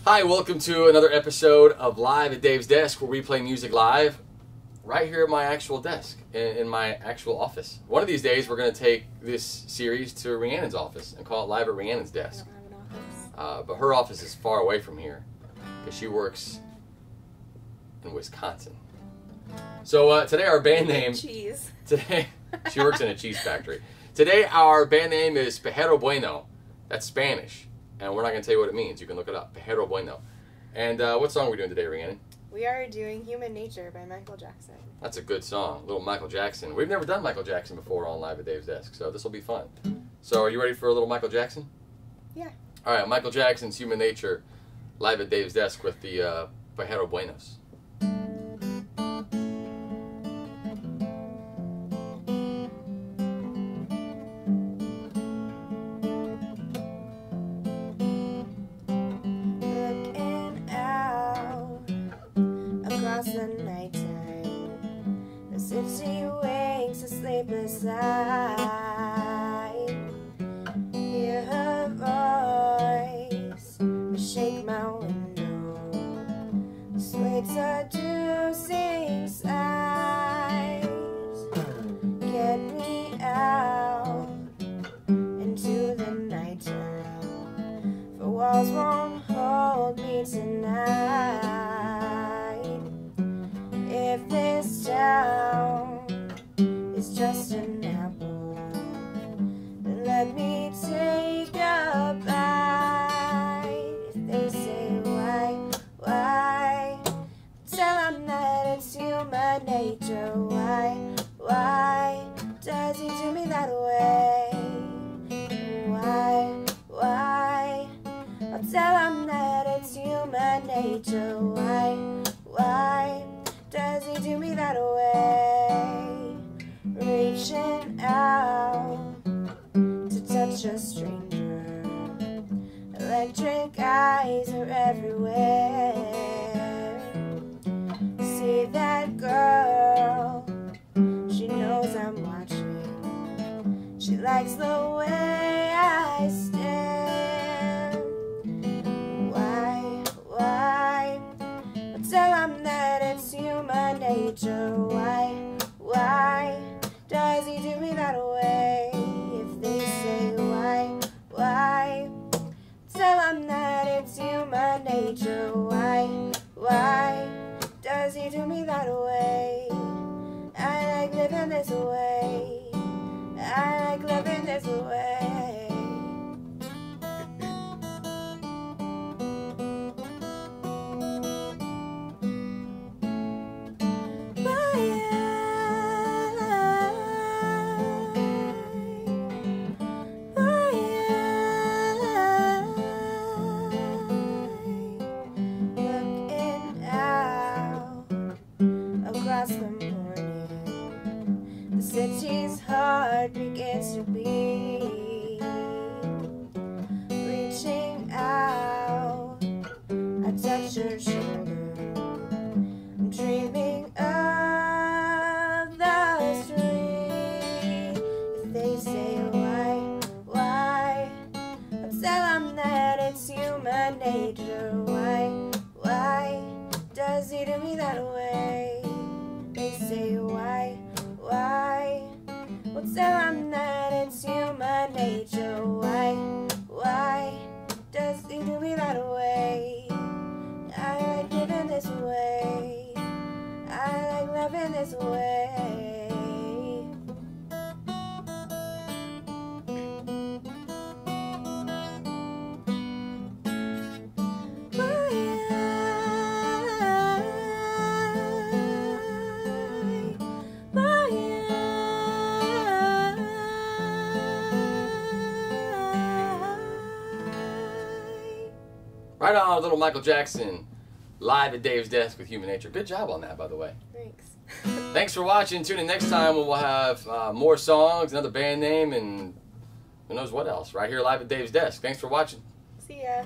Hi, welcome to another episode of Live at Dave's Desk, where we play music live right here at my actual desk, in my actual office. One of these days, we're going to take this series to Rhiannon's office and call it Live at Rhiannon's Desk. I don't have an office. But her office is far away from here because she works in Wisconsin. So today our band name... Cheese. Today, she works in a cheese factory. Today our band name is Pajaro Bueno. That's Spanish. And we're not going to tell you what it means. You can look it up. Pajaro Bueno. And what song are we doing today, Rhiannon? We are doing Human Nature by Michael Jackson. That's a good song. Little Michael Jackson. We've never done Michael Jackson before on Live at Dave's Desk, so this will be fun. So are you ready for a little Michael Jackson? Yeah. All right, Michael Jackson's Human Nature, Live at Dave's Desk with the Pajaro Buenos. The nighttime, the city wakes a sleepless eye. Hear her voice, I shake my window, sway seducing sighs. Get me out into the nighttime, for walls won't hold me tonight. If this town is just an apple, then let me take a bite. If they say why, tell them that it's human nature. Why does he do me that way? Why, I'll tell them that it's human nature. Why does he do me that way? Reaching out to touch a stranger, electric eyes are everywhere. See that girl, she knows I'm watching. She likes the way I stare. Why? I'll tell them that it's human nature. Why does he do me that way? If they say why, tell them that it's human nature. Why does he do me that way? I like living this way. I like living this way. Across the morning, the city's heart begins to beat. Reaching out, I touch her shoulder. I'm dreaming of the street. If they say why, I'll tell them that it's human nature. Why does he do me that way? They say why, well tell them that it's human nature. Why does he do me that way? I like living this way. I like loving this way. Right on, little Michael Jackson, Live at Dave's Desk with Human Nature. Good job on that, by the way. Thanks. Thanks for watching. Tune in next time when we'll have more songs, another band name, and who knows what else. Right here, Live at Dave's Desk. Thanks for watching. See ya.